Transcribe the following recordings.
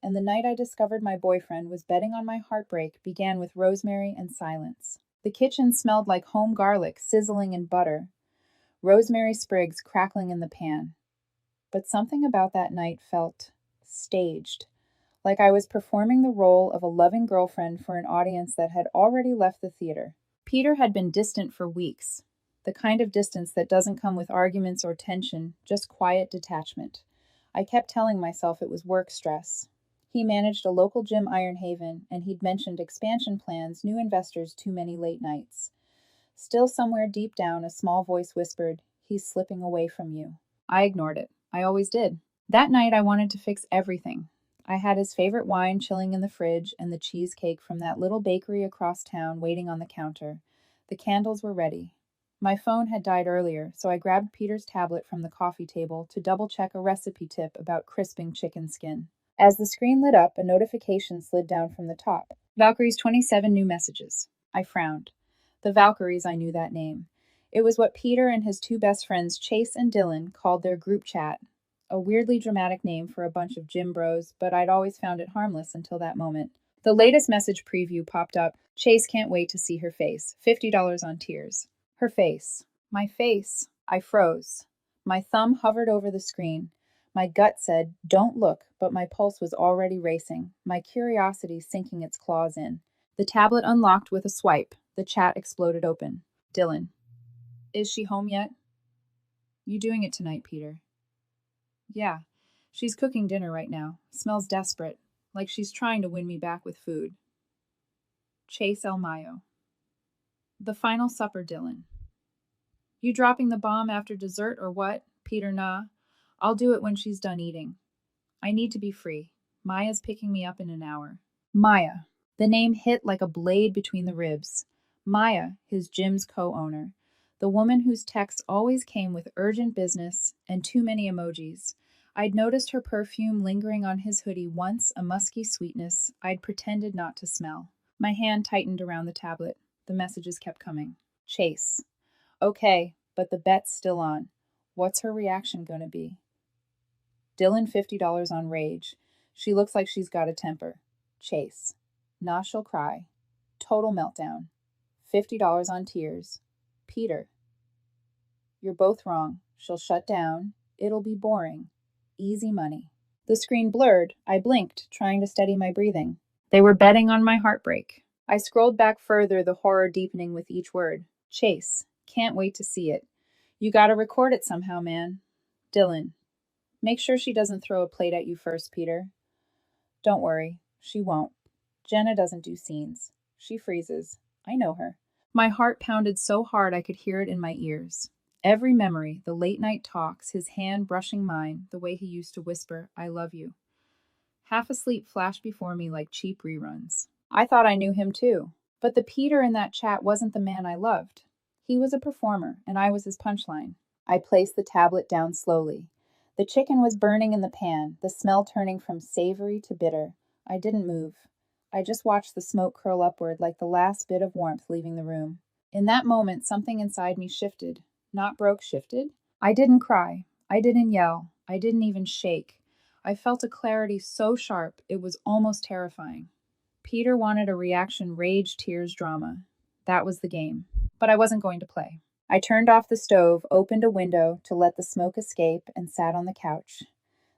and the night I discovered my boyfriend was betting on my heartbreak began with rosemary and silence. The kitchen smelled like home garlic sizzling in butter, rosemary sprigs crackling in the pan. But something about that night felt staged, like I was performing the role of a loving girlfriend for an audience that had already left the theater. Peter had been distant for weeks, the kind of distance that doesn't come with arguments or tension, just quiet detachment. I kept telling myself it was work stress. He managed a local gym Iron Haven, and he'd mentioned expansion plans, new investors, too many late nights. Still, somewhere deep down, a small voice whispered, "He's slipping away from you." I ignored it. I always did. That night, I wanted to fix everything. I had his favorite wine chilling in the fridge and the cheesecake from that little bakery across town waiting on the counter. The candles were ready. My phone had died earlier, so I grabbed Peter's tablet from the coffee table to double check a recipe tip about crisping chicken skin. As the screen lit up, a notification slid down from the top. Valkyrie's 27 new messages. I frowned. The Valkyries, I knew that name. It was what Peter and his two best friends, Chase and Dylan, called their group chat. A weirdly dramatic name for a bunch of gym bros, but I'd always found it harmless until that moment. The latest message preview popped up. Chase can't wait to see her face. $50 on tears. Her face. My face. I froze. My thumb hovered over the screen. My gut said, "Don't look," but my pulse was already racing, my curiosity sinking its claws in. The tablet unlocked with a swipe. The chat exploded open. Dylan. Is she home yet? You doing it tonight, Peter? Yeah. She's cooking dinner right now. Smells desperate, like she's trying to win me back with food. Chase El Mayo. The final supper, Dylan. You dropping the bomb after dessert or what? Peter, nah. I'll do it when she's done eating. I need to be free. Maya's picking me up in an hour. Maya. The name hit like a blade between the ribs. Maya, his gym's co-owner. The woman whose texts always came with urgent business and too many emojis. I'd noticed her perfume lingering on his hoodie once, a musky sweetness I'd pretended not to smell. My hand tightened around the tablet. The messages kept coming. Chase. Okay, but the bet's still on. What's her reaction gonna be? Dylan, $50 on rage. She looks like she's got a temper. Chase. Nah, she'll cry. Total meltdown. $50 on tears. Peter. You're both wrong. She'll shut down. It'll be boring. Easy money. The screen blurred. I blinked, trying to steady my breathing. They were betting on my heartbreak. I scrolled back further, the horror deepening with each word. Chase. Can't wait to see it. You gotta record it somehow, man. Dylan. Make sure she doesn't throw a plate at you first, Peter. Don't worry. She won't. Jenna doesn't do scenes. She freezes. I know her. My heart pounded so hard I could hear it in my ears. Every memory, the late night talks, his hand brushing mine, the way he used to whisper, "I love you." Half asleep flashed before me like cheap reruns. I thought I knew him too. But the Peter in that chat wasn't the man I loved. He was a performer, and I was his punchline. I placed the tablet down slowly. The chicken was burning in the pan, the smell turning from savory to bitter. I didn't move. I just watched the smoke curl upward like the last bit of warmth leaving the room. In that moment, something inside me shifted. Not broke, shifted. I didn't cry. I didn't yell. I didn't even shake. I felt a clarity so sharp it was almost terrifying. Peter wanted a reaction rage, tears, drama. That was the game. But I wasn't going to play. I turned off the stove, opened a window to let the smoke escape, and sat on the couch.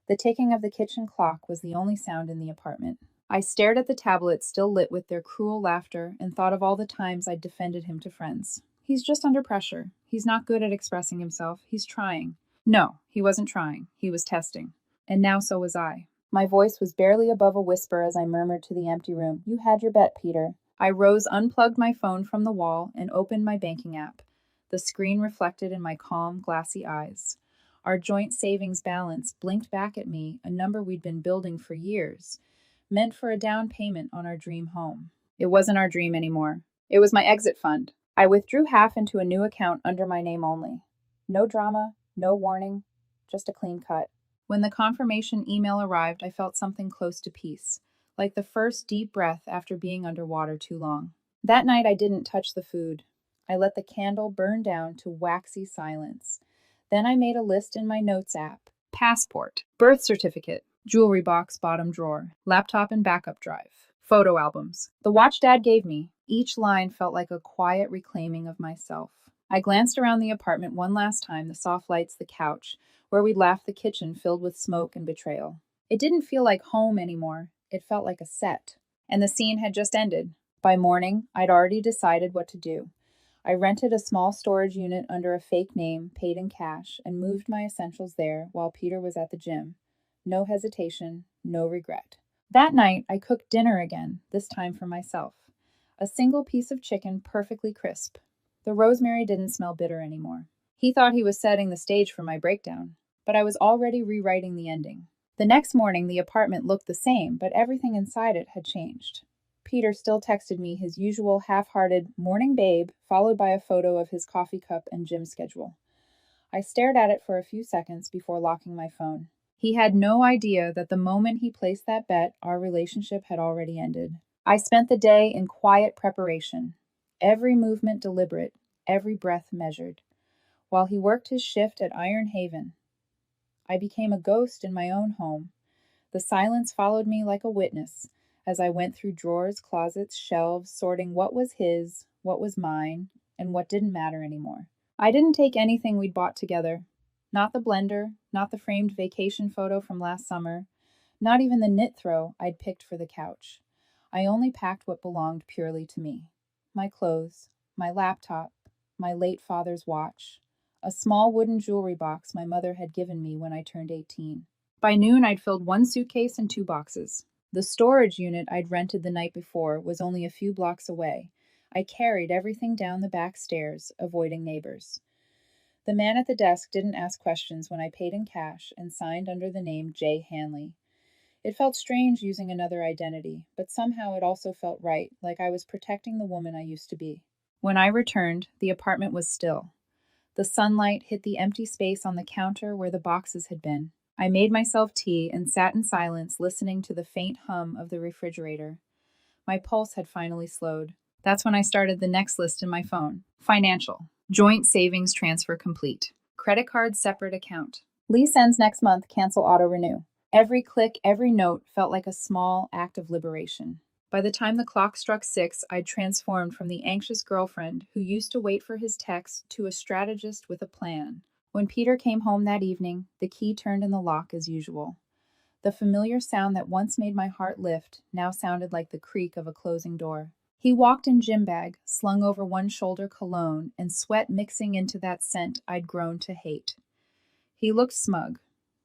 The ticking of the kitchen clock was the only sound in the apartment. I stared at the tablet still lit with their cruel laughter and thought of all the times I'd defended him to friends. He's just under pressure. He's not good at expressing himself. He's trying. No, he wasn't trying. He was testing. And now so was I. My voice was barely above a whisper as I murmured to the empty room, "You had your bet, Peter." I rose, unplugged my phone from the wall, and opened my banking app. The screen reflected in my calm, glassy eyes. Our joint savings balance blinked back at me, a number we'd been building for years, meant for a down payment on our dream home. It wasn't our dream anymore. It was my exit fund. I withdrew half into a new account under my name only. No drama, no warning, just a clean cut. When the confirmation email arrived, I felt something close to peace, like the first deep breath after being underwater too long. That night, I didn't touch the food. I let the candle burn down to waxy silence. Then I made a list in my notes app. Passport, birth certificate, Jewelry box, bottom drawer. Laptop and backup drive. Photo albums. The watch Dad gave me. Each line felt like a quiet reclaiming of myself. I glanced around the apartment one last time, the soft lights, the couch, where we'd laughed, the kitchen filled with smoke and betrayal. It didn't feel like home anymore. It felt like a set. And the scene had just ended. By morning, I'd already decided what to do. I rented a small storage unit under a fake name, paid in cash, and moved my essentials there while Peter was at the gym. No hesitation, no regret. That night, I cooked dinner again, this time for myself. A single piece of chicken, perfectly crisp. The rosemary didn't smell bitter anymore. He thought he was setting the stage for my breakdown, but I was already rewriting the ending. The next morning, the apartment looked the same, but everything inside it had changed. Peter still texted me his usual half-hearted "morning babe," followed by a photo of his coffee cup and gym schedule. I stared at it for a few seconds before locking my phone. He had no idea that the moment he placed that bet, our relationship had already ended. I spent the day in quiet preparation, every movement deliberate, every breath measured. While he worked his shift at Iron Haven, I became a ghost in my own home. The silence followed me like a witness as I went through drawers, closets, shelves, sorting what was his, what was mine, and what didn't matter anymore. I didn't take anything we'd bought together. Not the blender, not the framed vacation photo from last summer, not even the knit throw I'd picked for the couch. I only packed what belonged purely to me. My clothes, my laptop, my late father's watch, a small wooden jewelry box my mother had given me when I turned 18. By noon, I'd filled one suitcase and 2 boxes. The storage unit I'd rented the night before was only a few blocks away. I carried everything down the back stairs, avoiding neighbors. The man at the desk didn't ask questions when I paid in cash and signed under the name Jay Hanley. It felt strange using another identity, but somehow it also felt right, like I was protecting the woman I used to be. When I returned, the apartment was still. The sunlight hit the empty space on the counter where the boxes had been. I made myself tea and sat in silence, listening to the faint hum of the refrigerator. My pulse had finally slowed. That's when I started the next list in my phone. Financial. Joint savings transfer complete. Credit card separate account. Lease ends next month, cancel auto renew. Every click, every note felt like a small act of liberation. By the time the clock struck 6, I'd transformed from the anxious girlfriend who used to wait for his text to a strategist with a plan. When Peter came home that evening, the key turned in the lock as usual. The familiar sound that once made my heart lift now sounded like the creak of a closing door. He walked in gym bag, slung over one shoulder cologne, and sweat mixing into that scent I'd grown to hate. He looked smug,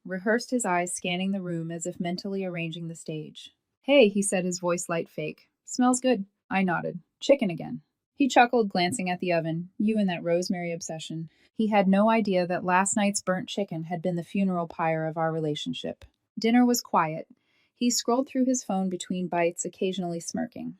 rehearsed his eyes scanning the room as if mentally arranging the stage. "Hey," he said, his voice light fake. "Smells good." I nodded. "Chicken again." He chuckled, glancing at the oven. "You and that rosemary obsession." He had no idea that last night's burnt chicken had been the funeral pyre of our relationship. Dinner was quiet. He scrolled through his phone between bites, occasionally smirking.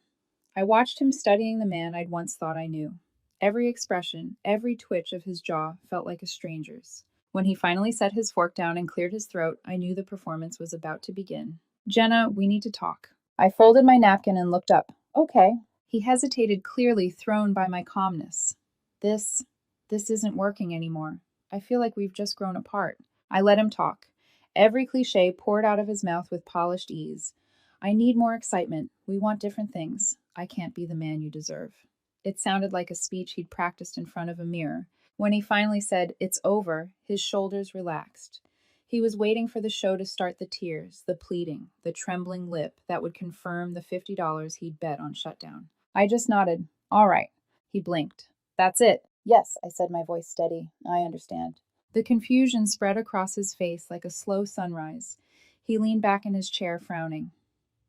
I watched him studying the man I'd once thought I knew. Every expression, every twitch of his jaw felt like a stranger's. When he finally set his fork down and cleared his throat, I knew the performance was about to begin. "Jenna, we need to talk." I folded my napkin and looked up. "Okay." He hesitated, clearly thrown by my calmness. This isn't working anymore. I feel like we've just grown apart." I let him talk. Every cliche poured out of his mouth with polished ease. "I need more excitement. We want different things. I can't be the man you deserve." It sounded like a speech he'd practiced in front of a mirror. When he finally said, "It's over," his shoulders relaxed. He was waiting for the show to start, the tears, the pleading, the trembling lip that would confirm the $50 he'd bet on shutdown. I just nodded. "All right." He blinked. "That's it." "Yes," I said, my voice steady. "I understand." The confusion spread across his face like a slow sunrise. He leaned back in his chair, frowning.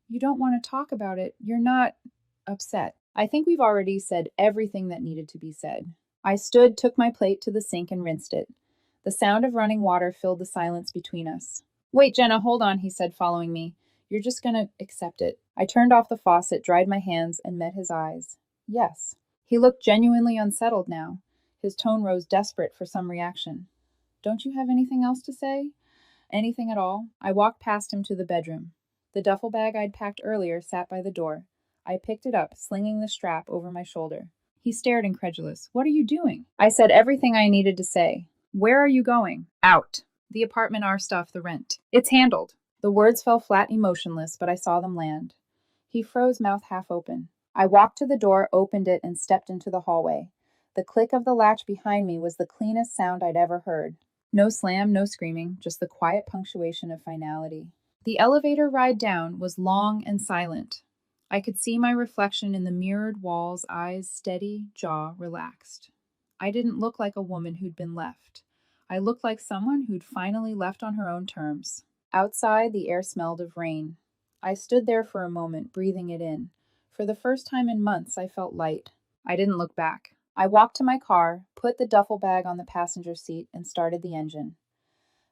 "You don't want to talk about it. You're not upset." "I think we've already said everything that needed to be said." I stood, took my plate to the sink, and rinsed it. The sound of running water filled the silence between us. "Wait, Jenna, hold on," he said, following me. "You're just gonna accept it." I turned off the faucet, dried my hands, and met his eyes. "Yes." He looked genuinely unsettled now. His tone rose, desperate for some reaction. "Don't you have anything else to say? Anything at all?" I walked past him to the bedroom. The duffel bag I'd packed earlier sat by the door. I picked it up, slinging the strap over my shoulder. He stared, incredulous. "What are you doing?" I said everything I needed to say. "Where are you going?" "Out. The apartment, our stuff, the rent. It's handled." The words fell flat and emotionless, but I saw them land. He froze, mouth half open. I walked to the door, opened it, and stepped into the hallway. The click of the latch behind me was the cleanest sound I'd ever heard. No slam, no screaming, just the quiet punctuation of finality. The elevator ride down was long and silent. I could see my reflection in the mirrored walls, eyes steady, jaw relaxed. I didn't look like a woman who'd been left. I looked like someone who'd finally left on her own terms. Outside, the air smelled of rain. I stood there for a moment, breathing it in. For the first time in months, I felt light. I didn't look back. I walked to my car, put the duffel bag on the passenger seat, and started the engine.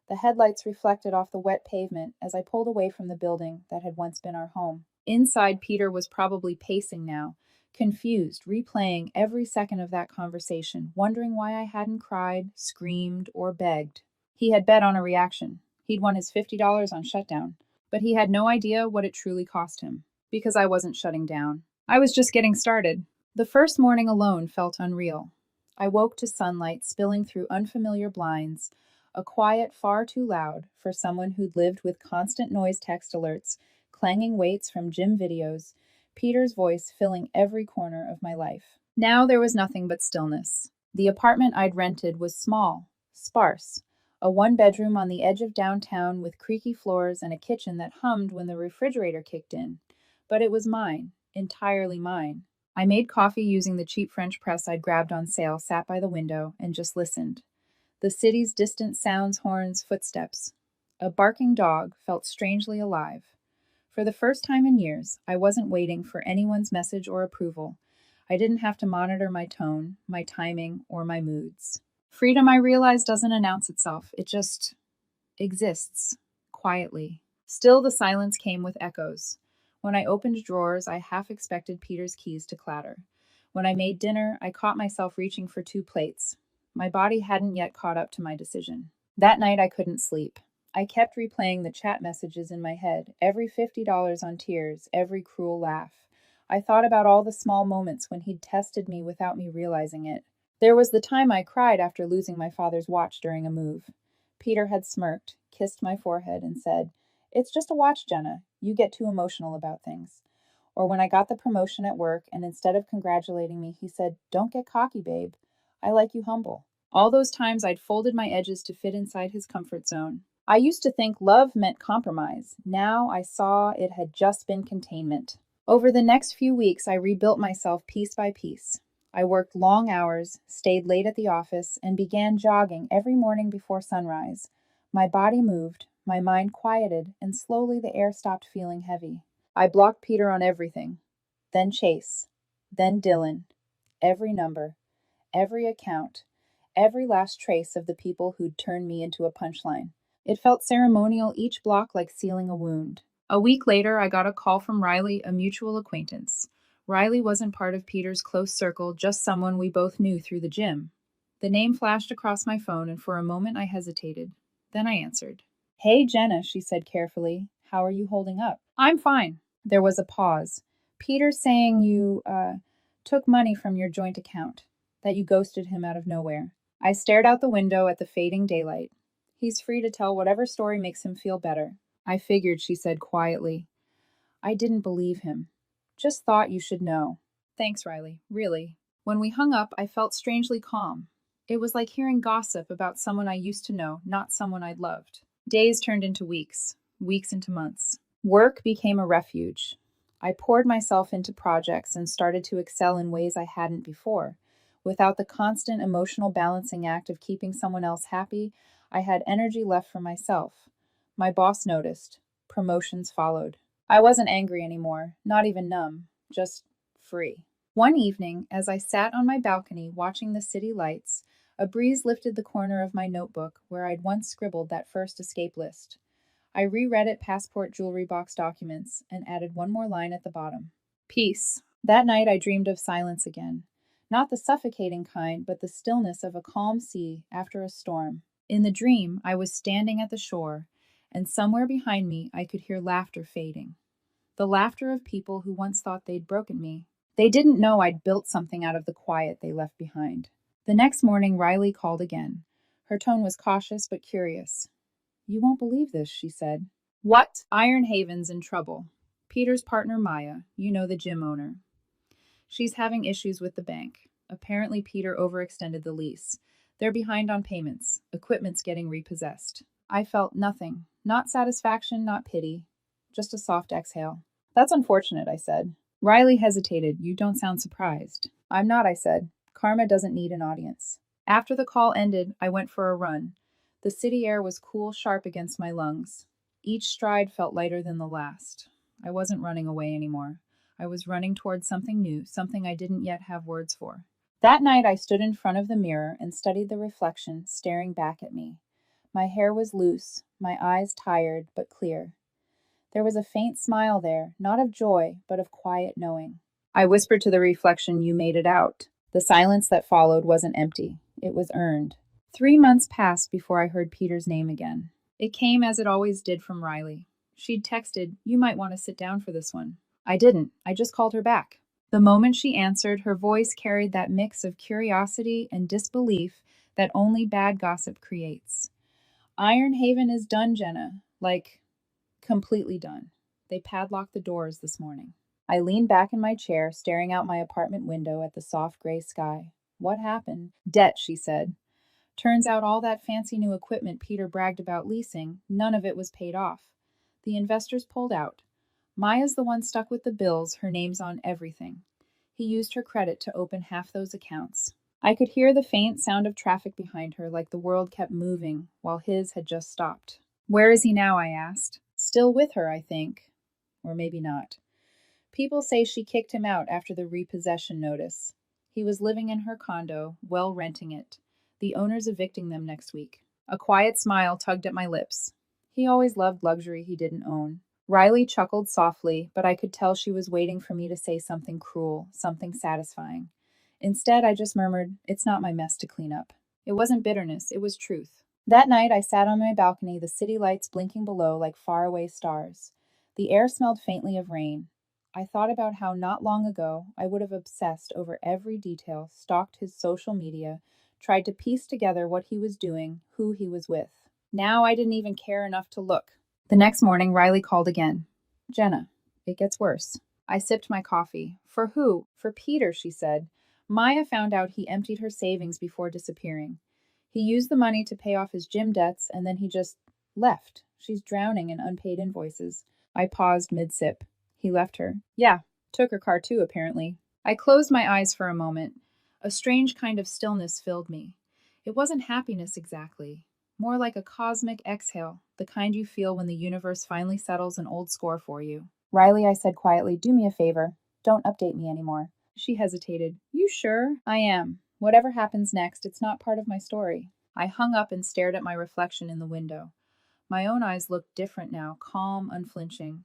The headlights reflected off the wet pavement as I pulled away from the building that had once been our home. Inside, Peter was probably pacing now, confused, replaying every second of that conversation, wondering why I hadn't cried, screamed, or begged. He had bet on a reaction. He'd won his $50 on shutdown, but he had no idea what it truly cost him, because I wasn't shutting down. I was just getting started. The first morning alone felt unreal. I woke to sunlight spilling through unfamiliar blinds, a quiet far too loud for someone who'd lived with constant noise text alerts, clanging weights from gym videos, Peter's voice filling every corner of my life. Now there was nothing but stillness. The apartment I'd rented was small, sparse, a one-bedroom on the edge of downtown with creaky floors and a kitchen that hummed when the refrigerator kicked in. But it was mine, entirely mine. I made coffee using the cheap French press I'd grabbed on sale, sat by the window, and just listened. The city's distant sounds, horns, footsteps. A barking dog felt strangely alive. For the first time in years, I wasn't waiting for anyone's message or approval. I didn't have to monitor my tone, my timing, or my moods. Freedom, I realize, doesn't announce itself. It just exists, quietly. Still, the silence came with echoes. When I opened drawers, I half expected Peter's keys to clatter. When I made dinner, I caught myself reaching for 2 plates. My body hadn't yet caught up to my decision. That night, I couldn't sleep. I kept replaying the chat messages in my head, every $50 on tears, every cruel laugh. I thought about all the small moments when he'd tested me without me realizing it. There was the time I cried after losing my father's watch during a move. Peter had smirked, kissed my forehead, and said, "It's just a watch, Jenna. You get too emotional about things." Or when I got the promotion at work, and instead of congratulating me, he said, "Don't get cocky, babe. I like you humble." All those times I'd folded my edges to fit inside his comfort zone. I used to think love meant compromise. Now I saw it had just been containment. Over the next few weeks, I rebuilt myself piece by piece. I worked long hours, stayed late at the office, and began jogging every morning before sunrise. My body moved, my mind quieted, and slowly the air stopped feeling heavy. I blocked Peter on everything. Then Chase. Then Dylan. Every number. Every account. Every last trace of the people who'd turned me into a punchline. It felt ceremonial, each block like sealing a wound. A week later, I got a call from Riley, a mutual acquaintance. Riley wasn't part of Peter's close circle, just someone we both knew through the gym. The name flashed across my phone, and for a moment I hesitated. Then I answered. "Hey, Jenna," she said carefully. "How are you holding up?" "I'm fine." There was a pause. "Peter's saying you, took money from your joint account, that you ghosted him out of nowhere." I stared out the window at the fading daylight. "He's free to tell whatever story makes him feel better." "I figured," she said quietly. I didn't believe him. "Just thought you should know." "Thanks, Riley, really." When we hung up, I felt strangely calm. It was like hearing gossip about someone I used to know, not someone I'd loved. Days turned into weeks, weeks into months. Work became a refuge. I poured myself into projects and started to excel in ways I hadn't before. Without the constant emotional balancing act of keeping someone else happy, I had energy left for myself. My boss noticed. Promotions followed. I wasn't angry anymore, not even numb, just free. One evening, as I sat on my balcony watching the city lights, a breeze lifted the corner of my notebook where I'd once scribbled that first escape list. I reread it, passport, jewelry box documents, and added one more line at the bottom. Peace. That night I dreamed of silence again. Not the suffocating kind, but the stillness of a calm sea after a storm. In the dream, I was standing at the shore, and somewhere behind me I could hear laughter fading. The laughter of people who once thought they'd broken me. They didn't know I'd built something out of the quiet they left behind. The next morning, Riley called again. Her tone was cautious but curious. "You won't believe this," she said. What? Iron Haven's in trouble. Peter's partner, Maya, you know, the gym owner. She's having issues with the bank. Apparently, Peter overextended the lease. They're behind on payments. Equipment's getting repossessed. I felt nothing. Not satisfaction, not pity. Just a soft exhale. That's unfortunate, I said. Riley hesitated. You don't sound surprised. I'm not, I said. Karma doesn't need an audience. After the call ended, I went for a run. The city air was cool, sharp against my lungs. Each stride felt lighter than the last. I wasn't running away anymore. I was running towards something new, something I didn't yet have words for. That night, I stood in front of the mirror and studied the reflection staring back at me. My hair was loose, my eyes tired but clear. There was a faint smile there, not of joy, but of quiet knowing. I whispered to the reflection, you made it out. The silence that followed wasn't empty. It was earned. 3 months passed before I heard Peter's name again. It came as it always did from Riley. She'd texted, you might want to sit down for this one. I didn't. I just called her back. The moment she answered, her voice carried that mix of curiosity and disbelief that only bad gossip creates. Iron Haven is done, Jenna. Like, completely done. They padlocked the doors this morning. I leaned back in my chair, staring out my apartment window at the soft gray sky. What happened? Debt, she said. Turns out all that fancy new equipment Peter bragged about leasing, none of it was paid off. The investors pulled out. Maya's the one stuck with the bills, her name's on everything. He used her credit to open half those accounts. I could hear the faint sound of traffic behind her, like the world kept moving, while his had just stopped. Where is he now? I asked. Still with her, I think. Or maybe not. People say she kicked him out after the repossession notice. He was living in her condo, well renting it. The owner's evicting them next week. A quiet smile tugged at my lips. He always loved luxury he didn't own. Riley chuckled softly, but I could tell she was waiting for me to say something cruel, something satisfying. Instead, I just murmured, it's not my mess to clean up. It wasn't bitterness, it was truth. That night, I sat on my balcony, the city lights blinking below like faraway stars. The air smelled faintly of rain. I thought about how not long ago I would have obsessed over every detail, stalked his social media, tried to piece together what he was doing, who he was with. Now I didn't even care enough to look. The next morning, Riley called again. Jenna, it gets worse. I sipped my coffee. For who? For Peter, she said. Maya found out he emptied her savings before disappearing. He used the money to pay off his gym debts, and then he just left. She's drowning in unpaid invoices. I paused mid-sip. He left her. Yeah, took her car too, apparently. I closed my eyes for a moment. A strange kind of stillness filled me. It wasn't happiness exactly. More like a cosmic exhale, the kind you feel when the universe finally settles an old score for you. Riley, I said quietly, do me a favor. Don't update me anymore. She hesitated. You sure? I am. Whatever happens next, it's not part of my story. I hung up and stared at my reflection in the window. My own eyes looked different now, calm, unflinching.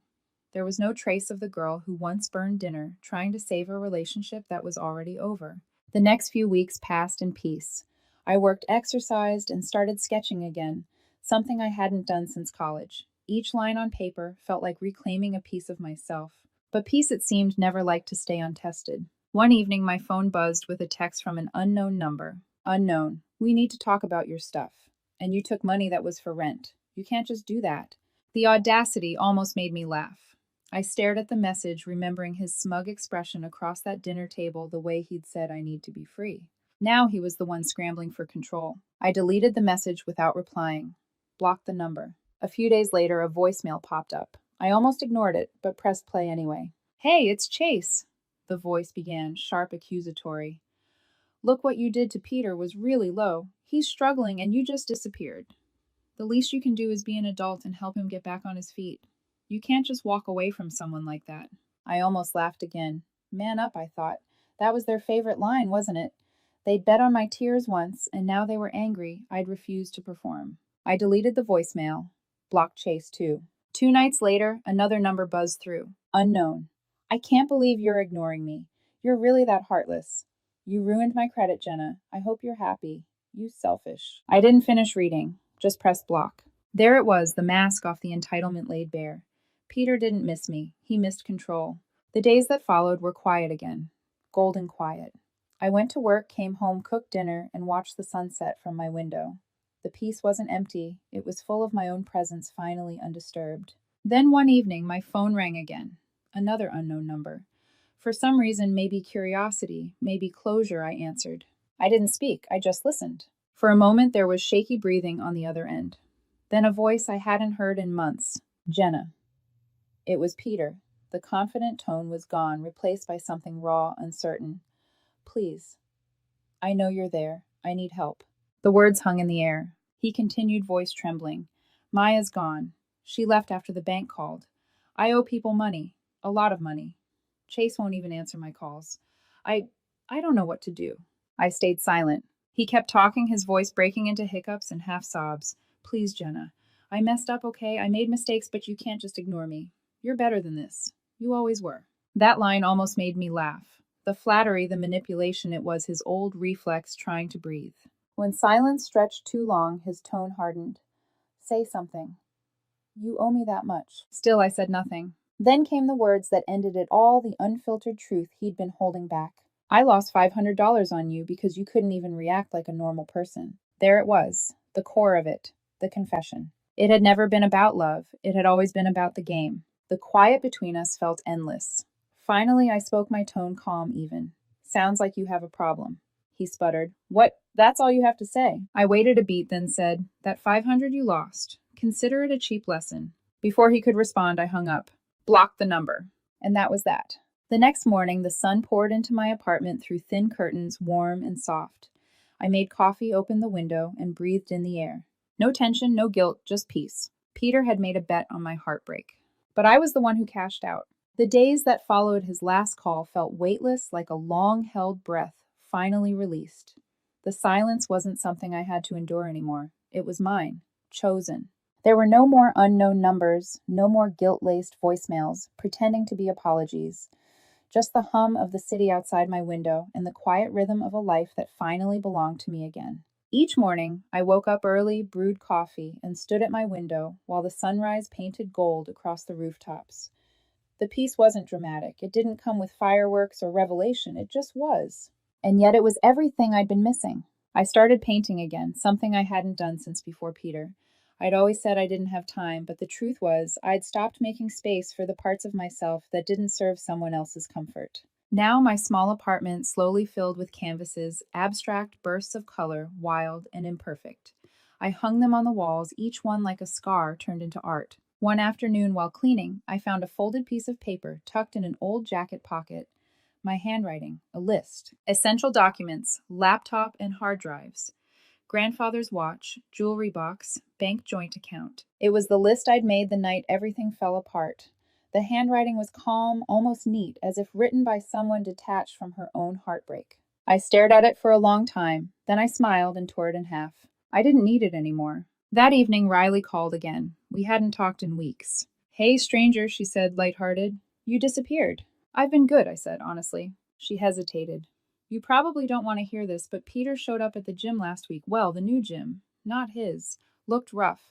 There was no trace of the girl who once burned dinner, trying to save a relationship that was already over. The next few weeks passed in peace. I worked, exercised, and started sketching again, something I hadn't done since college. Each line on paper felt like reclaiming a piece of myself. But peace, it seemed, never liked to stay untested. One evening, my phone buzzed with a text from an unknown number. Unknown. We need to talk about your stuff. And you took money that was for rent. You can't just do that. The audacity almost made me laugh. I stared at the message, remembering his smug expression across that dinner table, the way he'd said, I need to be free. Now he was the one scrambling for control. I deleted the message without replying. Blocked the number. A few days later, a voicemail popped up. I almost ignored it, but pressed play anyway. Hey, it's Chase, the voice began, sharp, accusatory. Look, what you did to Peter was really low. He's struggling and you just disappeared. The least you can do is be an adult and help him get back on his feet. You can't just walk away from someone like that. I almost laughed again. Man up, I thought. That was their favorite line, wasn't it? They'd bet on my tears once, and now they were angry I'd refused to perform. I deleted the voicemail. Blocked Chase, too. 2 nights later, another number buzzed through. Unknown. I can't believe you're ignoring me. You're really that heartless. You ruined my credit, Jenna. I hope you're happy. You selfish. I didn't finish reading. Just pressed block. There it was, the mask off the entitlement laid bare. Peter didn't miss me. He missed control. The days that followed were quiet again. Golden quiet. I went to work, came home, cooked dinner, and watched the sunset from my window. The peace wasn't empty. It was full of my own presence, finally undisturbed. Then one evening, my phone rang again. Another unknown number. For some reason, maybe curiosity, maybe closure, I answered. I didn't speak, I just listened. For a moment, there was shaky breathing on the other end. Then a voice I hadn't heard in months. Jenna. It was Peter. The confident tone was gone, replaced by something raw, uncertain. Please. I know you're there. I need help. The words hung in the air. He continued, voice trembling. Maya's gone. She left after the bank called. I owe people money. A lot of money. Chase won't even answer my calls. I I don't know what to do. I stayed silent. He kept talking, his voice breaking into hiccups and half sobs. Please, Jenna. I messed up, okay? I made mistakes, but you can't just ignore me. You're better than this. You always were. That line almost made me laugh. The flattery, the manipulation, it was his old reflex trying to breathe. When silence stretched too long, his tone hardened. Say something. You owe me that much. Still, I said nothing. Then came the words that ended it all, the unfiltered truth he'd been holding back. I lost $500 on you because you couldn't even react like a normal person. There it was, the core of it, the confession. It had never been about love. It had always been about the game. The quiet between us felt endless. Finally, I spoke, my tone calm even. Sounds like you have a problem. He sputtered. What? That's all you have to say. I waited a beat, then said, that 500 you lost. Consider it a cheap lesson. Before he could respond, I hung up. Blocked the number. And that was that. The next morning, the sun poured into my apartment through thin curtains, warm and soft. I made coffee, opened the window, and breathed in the air. No tension, no guilt, just peace. Peter had made a bet on my heartbreak. But I was the one who cashed out. The days that followed his last call felt weightless, like a long-held breath, finally released. The silence wasn't something I had to endure anymore. It was mine, chosen. There were no more unknown numbers, no more guilt-laced voicemails, pretending to be apologies. Just the hum of the city outside my window and the quiet rhythm of a life that finally belonged to me again. Each morning, I woke up early, brewed coffee, and stood at my window while the sunrise painted gold across the rooftops. The peace wasn't dramatic. It didn't come with fireworks or revelation. It just was. And yet it was everything I'd been missing. I started painting again, something I hadn't done since before Peter. I'd always said I didn't have time, but the truth was, I'd stopped making space for the parts of myself that didn't serve someone else's comfort. Now my small apartment slowly filled with canvases, abstract bursts of color, wild and imperfect. I hung them on the walls, each one like a scar turned into art. One afternoon while cleaning, I found a folded piece of paper tucked in an old jacket pocket. My handwriting, a list. Essential documents, laptop and hard drives. Grandfather's watch, jewelry box, bank joint account. It was the list I'd made the night everything fell apart. The handwriting was calm, almost neat, as if written by someone detached from her own heartbreak. I stared at it for a long time, then I smiled and tore it in half. I didn't need it anymore. That evening, Riley called again. We hadn't talked in weeks. Hey, stranger, she said, lighthearted. You disappeared. I've been good, I said, honestly. She hesitated. You probably don't want to hear this, but Peter showed up at the gym last week. Well, the new gym. Not his. Looked rough.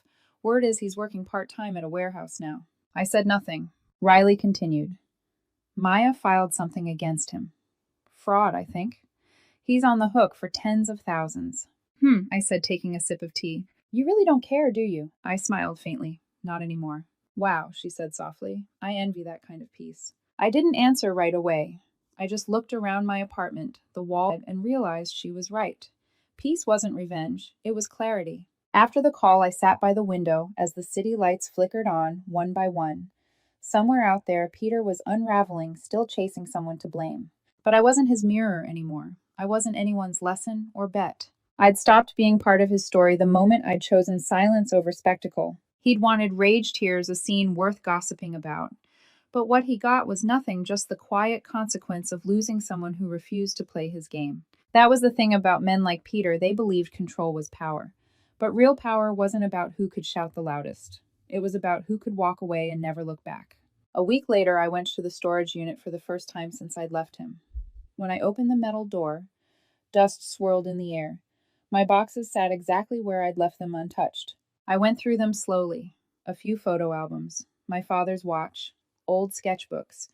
Word is he's working part-time at a warehouse now. I said nothing. Riley continued. Maya filed something against him. Fraud, I think. He's on the hook for tens of thousands. I said, taking a sip of tea. You really don't care, do you? I smiled faintly. Not anymore. Wow, she said softly. I envy that kind of peace. I didn't answer right away. I just looked around my apartment, the wall, and realized she was right. Peace wasn't revenge, it was clarity. After the call, I sat by the window as the city lights flickered on, one by one. Somewhere out there, Peter was unraveling, still chasing someone to blame. But I wasn't his mirror anymore. I wasn't anyone's lesson or bet. I'd stopped being part of his story the moment I'd chosen silence over spectacle. He'd wanted rage tears, a scene worth gossiping about. But what he got was nothing, just the quiet consequence of losing someone who refused to play his game. That was the thing about men like Peter, they believed control was power. But real power wasn't about who could shout the loudest. It was about who could walk away and never look back. A week later, I went to the storage unit for the first time since I'd left him. When I opened the metal door, dust swirled in the air. My boxes sat exactly where I'd left them untouched. I went through them slowly. A few photo albums, my father's watch, old sketchbooks.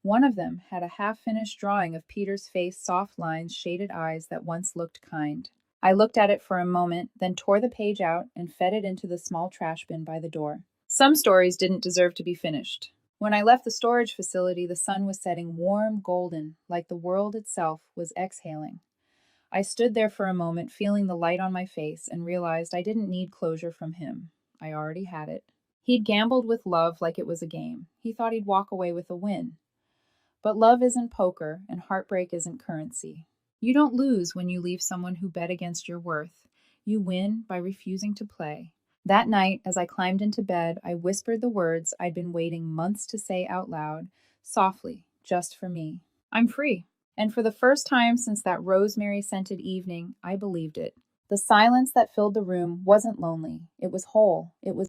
One of them had a half-finished drawing of Peter's face, soft lines, shaded eyes that once looked kind. I looked at it for a moment, then tore the page out and fed it into the small trash bin by the door. Some stories didn't deserve to be finished. When I left the storage facility, the sun was setting warm, golden, like the world itself was exhaling. I stood there for a moment, feeling the light on my face, and realized I didn't need closure from him. I already had it. He'd gambled with love like it was a game. He thought he'd walk away with a win. But love isn't poker, and heartbreak isn't currency. You don't lose when you leave someone who bet against your worth. You win by refusing to play. That night, as I climbed into bed, I whispered the words I'd been waiting months to say out loud, softly, just for me. I'm free. And for the first time since that rosemary scented evening, I believed it. The silence that filled the room wasn't lonely. It was whole. It was